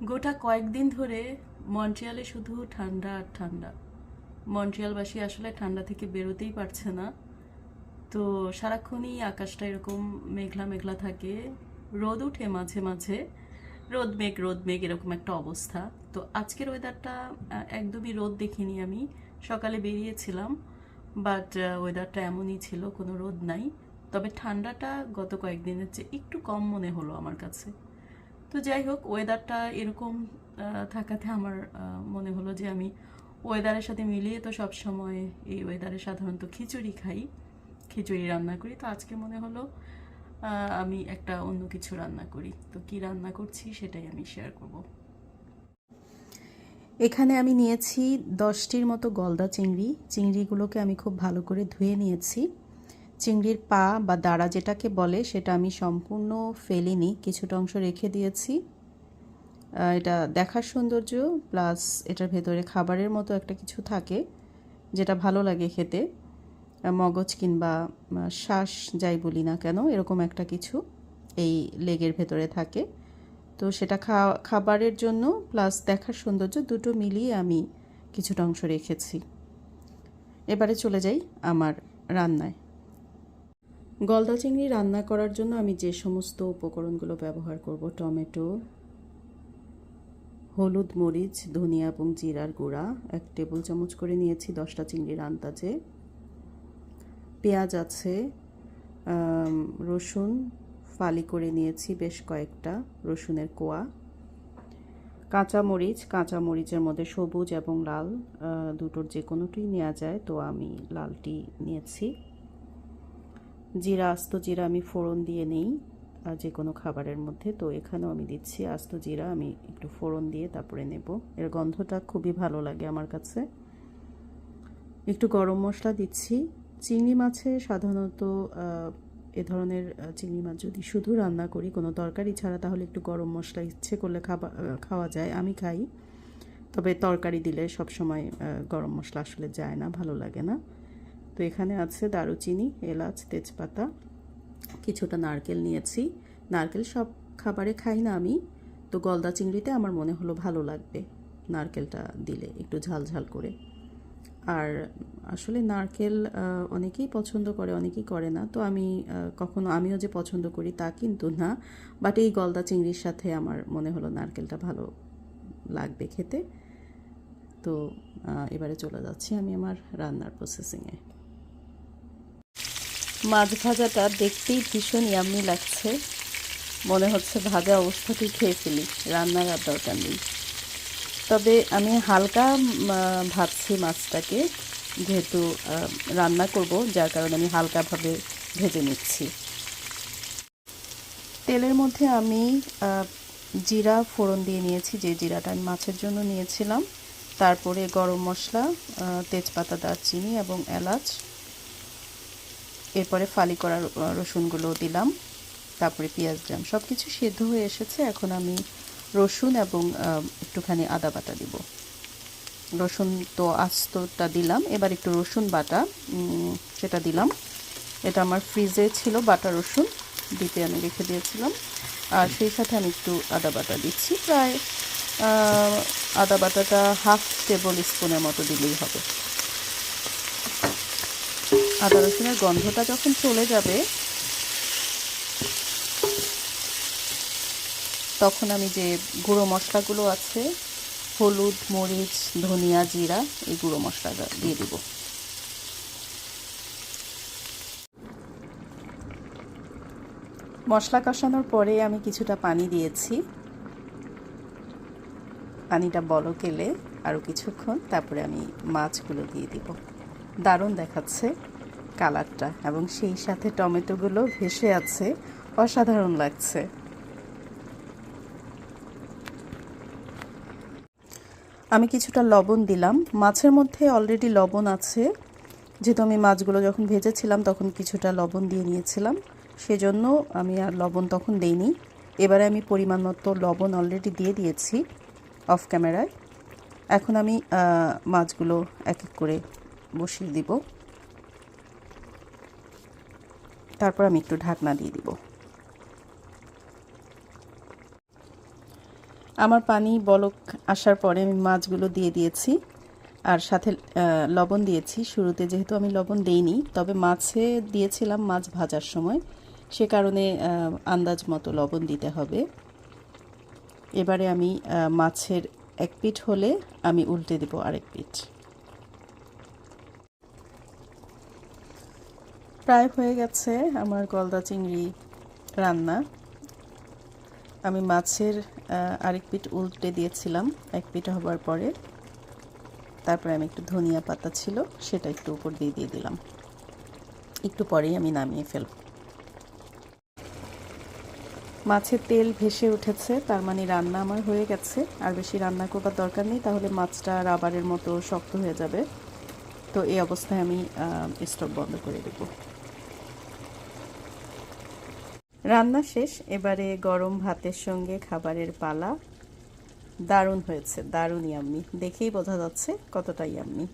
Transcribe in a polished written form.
গোটা কয়েকদিন ধরে মন্ট্রিয়ালে শুধু ঠান্ডা আর ঠান্ডা। মন্ট্রিয়ালবাসী আসলে ঠান্ডা থেকে বেরোতেই পারছে না। তো সারাক্ষণই আকাশটা এরকম মেঘলা মেঘলা থাকে, রোদ উঠে মাঝে মাঝে, রোদ মেঘ এরকম একটা অবস্থা। তো আজকের ওয়েদারটা একদমই রোদ দেখিনি আমি। সকালে বেরিয়েছিলাম, বাট ওয়েদারটা এমনই ছিল, কোনো রোদ নাই। তবে ঠান্ডাটা গত কয়েকদিনের চেয়ে একটু কম মনে হলো আমার কাছে। তো যাই হোক, ওয়েদারটা এরকম থাকাতে আমার মনে হলো যে আমি ওয়েদারের সাথে মিলিয়ে তো সব সময় এই ওয়েদারে সাধারণত খিচুড়ি খাই, খিচুড়ি রান্না করি। তো আজকে মনে হলো আমি একটা অন্য কিছু রান্না করি। তো কি রান্না করছি সেটাই আমি শেয়ার করব। এখানে আমি নিয়েছি 10টির মতো গলদা চিংড়ি। চিংড়িগুলোকে আমি খুব ভালো করে ধুয়ে নিয়েছি। চিংড়ির পা বা দাঁড়া যেটাকে বলে সেটা আমি সম্পূর্ণ ফেলিনি, কিছুটা অংশ রেখে দিয়েছি। এটা দেখার সৌন্দর্য প্লাস এটার ভেতরে খাবারের মতো একটা কিছু থাকে যেটা ভালো লাগে খেতে। মগজ কিংবা শ্বাস যাই বলি না কেন, এরকম একটা কিছু এই লেগের ভেতরে থাকে। তো সেটা খাবারের জন্য প্লাস দেখার সৌন্দর্য দুটো মিলিয়ে আমি কিছুটা অংশ রেখেছি। এবারে চলে যাই আমার রান্নায়। গলদা চিংড়ি রান্না করার জন্য আমি যে সমস্ত উপকরণগুলো ব্যবহার করব: টমেটো, হলুদ, মরিচ, ধনিয়া এবং জিরার গুঁড়া 1 টেবিল চামচ করে নিয়েছি 10টা চিংড়ির আন্দাজে। পেঁয়াজ আছে, রসুন ফালি করে নিয়েছি বেশ কয়েকটা, রসুনের কোয়া। কাঁচামরিচের মধ্যে সবুজ এবং লাল দুটোর যে কোনোটি নেওয়া যায়, তো আমি লালটি নিয়েছি। আস্ত জিরা আমি ফোড়ন দিয়ে নেই যে কোনো খাবারের মধ্যে, তো এখানেও আমি দিচ্ছি আস্ত জিরা। আমি একটু ফোড়ন দিয়ে তারপরে নেব, এর গন্ধটা খুবই ভালো লাগে আমার কাছে। একটু গরম মশলা দিচ্ছি। চিংড়ি মাছে সাধারণত এ ধরনের চিংড়ি মাছ যদি শুধু রান্না করি কোনো তরকারি ছাড়া, তাহলে একটু গরম মশলা ইচ্ছে করলে খাওয়া যায়, আমি খাই। তবে তরকারি দিলে সবসময় গরম মশলা আসলে যায় না, ভালো লাগে না। তো এখানে আছে দারুচিনি, এলাচ, তেজপাতা, কিছুটা নারকেল নিয়েছি। নারকেল সব খাবারে খাই না আমি, তো গলদা চিংড়িতে আমার মনে হলো ভালো লাগবে নারকেলটা দিলে একটু ঝাল ঝাল করে। আর আসলে নারকেল অনেকেই পছন্দ করে, অনেকেই করে না। তো আমি আমিও যে পছন্দ করি তা কিন্তু না, বাট এই গলদা চিংড়ির সাথে আমার মনে হলো নারকেলটা ভালো লাগবে খেতে। তো এবারে চলে যাচ্ছি আমি আমার রান্নার প্রসেসিংয়ে। মাছ ভাজাটা দেখতেই ভীষণ ইয়াম্মি লাগছে, মনে হচ্ছে ভাজা অবস্থাতেই খেয়ে ফেলি, রান্নার আর দরকার নেই। তবে আমি হালকা ভাজছি মাছটাকে, যেহেতু রান্না করব, যার কারণে আমি হালকাভাবে ভেজে নিচ্ছি। তেলের মধ্যে আমি জিরা ফোড়ন দিয়ে নিয়েছি, যে জিরাটা আমি মাছের জন্য নিয়েছিলাম। তারপরে গরম মশলা, তেজপাতা, দারচিনি এবং এলাচ। এরপরে ফালি করা রসুনগুলো দিলাম, তারপরে পেঁয়াজ দিলাম। সব কিছু সেদ্ধ হয়ে এসেছে। এখন আমি রসুন এবং একটুখানি আদা বাটা দিব। রসুন তো আস্তটা দিলাম, এবার একটু রসুন বাটা সেটা দিলাম। এটা আমার ফ্রিজে ছিল বাটা রসুন, দিতে আমি রেখে দিয়েছিলাম। আর সেই সাথে আমি একটু আদা বাটা দিচ্ছি, প্রায় আদা বাটাটা 1/2 টেবিল স্পুনের মতো দিলেই হবে। আদা রসুনের গন্ধটা যখন চলে যাবে, তখন আমি যে গুঁড়ো মশলাগুলো আছে, হলুদ, মরিচ, ধনিয়া, জিরা, এই গুঁড়ো মশলাটা দিয়ে দিব। মশলা কষানোর পরে আমি কিছুটা পানি দিয়েছি। পানিটা বলক এলে আরও কিছুক্ষণ, তারপরে আমি মাছগুলো দিয়ে দিব। দারুণ দেখাচ্ছে কালারটা, এবং সেই সাথে টমেটোগুলো ভেসে আছে, অসাধারণ লাগছে। আমি কিছুটা লবণ দিলাম, মাছের মধ্যে অলরেডি লবণ আছে, যেহেতু আমি মাছগুলো যখন ভেজেছিলাম তখন কিছুটা লবণ দিয়ে নিয়েছিলাম, সেজন্য আমি আর লবণ তখন দেইনি। এবারে আমি পরিমাণ মতো লবণ অলরেডি দিয়ে দিয়েছি অফ ক্যামেরায়। এখন আমি মাছগুলো এক এক করে বসিয়ে দিব, তারপর আমি একটু ঢাকনা দিয়ে দিব। আমার পানি বলক আসার পরে আমি মাছগুলো দিয়ে দিয়েছি আর সাথে লবণ দিয়েছি। শুরুতে যেহেতু আমি লবণ দেইনি, তবে মাছে দিয়েছিলাম মাছ ভাজার সময়, সে কারণে আন্দাজ মতো লবণ দিতে হবে। এবারে আমি মাছের এক পিঠ হলে আমি উল্টে দেব আরেক পিঠ। প্রায় হয়ে গেছে আমার গলদা চিংড়ি রান্না। আমি মাছের আরেক পিঠ উল্টে দিয়েছিলাম এক পিঠ হবার পরে, তারপরে আমি একটু ধনিয়া পাতা ছিল সেটা একটু উপর দিয়ে দিয়ে দিলাম। একটু পরেই আমি নামিয়ে ফেলব। মাছের তেল ভেসে উঠেছে, তার মানে রান্না আমার হয়ে গেছে। আর বেশি রান্না করবার দরকার নেই, তাহলে মাছটা রাবারের মতো শক্ত হয়ে যাবে। তো এই অবস্থায় আমি স্টোভ বন্ধ করে দেব। রান্না শেষ, এবারে গরম ভাতের সঙ্গে খাবারের পালা। দারুণ হয়েছে, দারুণ ইয়াম্মি, দেখেই বোঝা যাচ্ছে কতটা ইয়াম্মি।